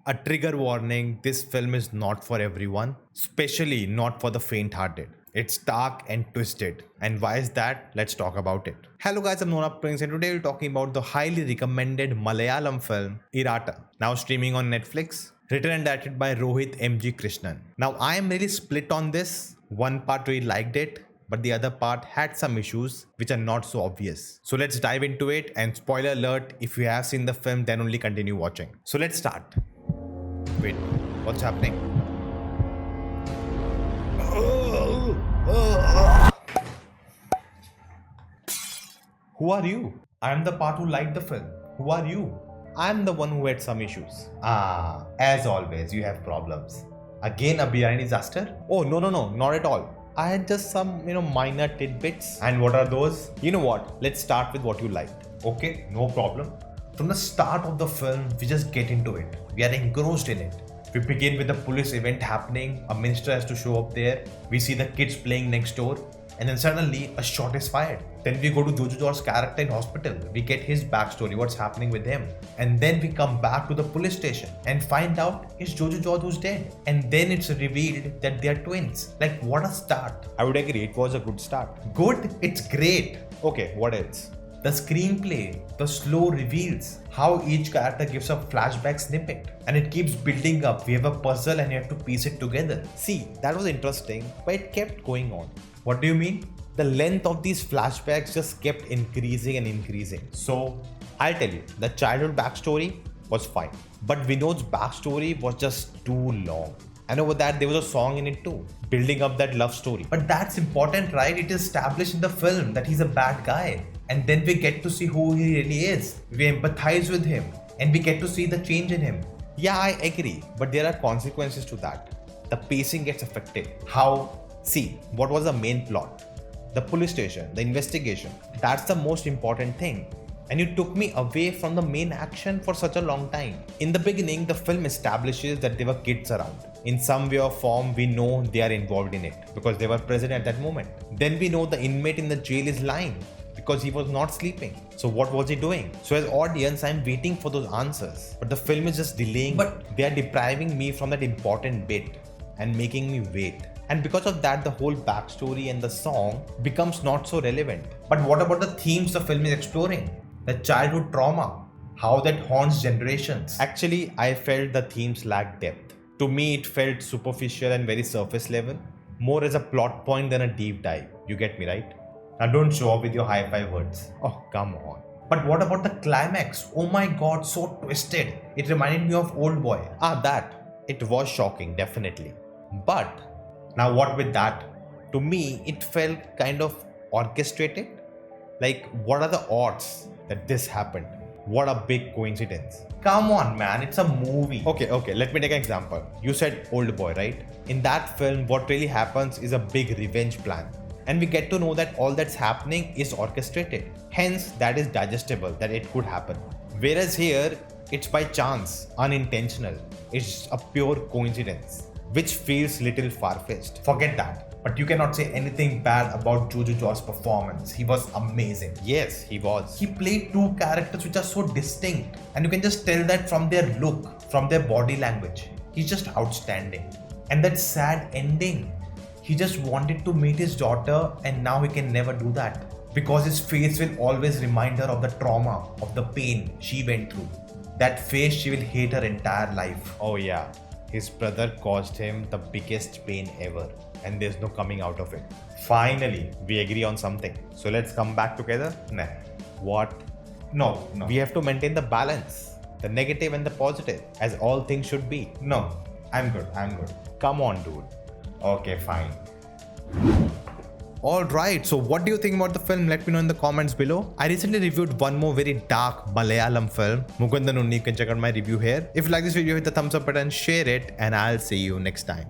A trigger warning, this film is not for everyone, especially not for the faint-hearted. It's dark and twisted. And why is that? Let's talk about it. Hello guys, I'm Nona and today we're talking about the highly recommended Malayalam film Iratta, now streaming on Netflix, written and directed by Rohit M. Krishnan. Now I am really split on this. One part really liked it, but the other part had some issues which are not so obvious. So let's dive into it, and spoiler alert, if you have seen the film then only continue watching. So let's start. Wait, what's happening? Who are you? I am the part who liked the film. Who are you? I am the one who had some issues. As always, you have problems. Again a biryani disaster? Oh, no, not at all. I had just some, minor tidbits. And what are those? You know what? Let's start with what you liked. Okay, no problem. From the start of the film, we just get into it. We are engrossed in it. We begin with a police event happening. A minister has to show up there. We see the kids playing next door. And then suddenly a shot is fired. Then we go to Joju George's character in hospital. We get his backstory, what's happening with him. And then we come back to the police station and find out it's Joju George who's dead. And then it's revealed that they are twins. Like, what a start. I would agree, it was a good start. Good? It's great. Okay, what else? The screenplay, the slow reveals, how each character gives a flashback snippet, and it keeps building up. We have a puzzle and you have to piece it together. See, that was interesting, but it kept going on. What do you mean? The length of these flashbacks just kept increasing and increasing. So, I'll tell you, the childhood backstory was fine, but Vinod's backstory was just too long. And over that, there was a song in it too, building up that love story. But that's important, right? It is established in the film that he's a bad guy. And then we get to see who he really is. We empathize with him and we get to see the change in him. Yeah, I agree, but there are consequences to that. The pacing gets affected. How? See, what was the main plot? The police station, the investigation. That's the most important thing. And you took me away from the main action for such a long time. In the beginning, the film establishes that there were kids around. In some way or form, we know they are involved in it because they were present at that moment. Then we know the inmate in the jail is lying because he was not sleeping. So what was he doing? So as audience, I'm waiting for those answers. But the film is just delaying. But they are depriving me from that important bit and making me wait. And because of that, the whole backstory and the song becomes not so relevant. But what about the themes the film is exploring? The childhood trauma, how that haunts generations. Actually, I felt the themes lacked depth. To me, it felt superficial and very surface level, more as a plot point than a deep dive. You get me, right? Now don't show up with your high-fi words. Oh, come on. But what about the climax? Oh my god, so twisted. It reminded me of Old Boy. That. It was shocking, definitely. But, now what with that? To me, it felt kind of orchestrated. Like, what are the odds that this happened? What a big coincidence. Come on, man, it's a movie. Okay, let me take an example. You said Old Boy, right? In that film, what really happens is a big revenge plan. And we get to know that all that's happening is orchestrated. Hence, that is digestible, that it could happen. Whereas here, it's by chance, unintentional. It's a pure coincidence, which feels little far-fetched. Forget that. But you cannot say anything bad about Joju George's performance. He was amazing. Yes, he was. He played two characters which are so distinct. And you can just tell that from their look, from their body language. He's just outstanding. And that sad ending. He just wanted to meet his daughter and now he can never do that. Because his face will always remind her of the trauma, of the pain she went through. That face she will hate her entire life. Oh yeah, his brother caused him the biggest pain ever. And there's no coming out of it. Finally, we agree on something. So let's come back together? Nah. What? No. We have to maintain the balance. The negative and the positive. As all things should be. No. I'm good. Come on, dude. Okay, fine. Alright, so what do you think about the film? Let me know in the comments below. I recently reviewed one more very dark Malayalam film, Mukundan Unni. You can check out my review here. If you like this video, hit the thumbs up button, share it, and I'll see you next time.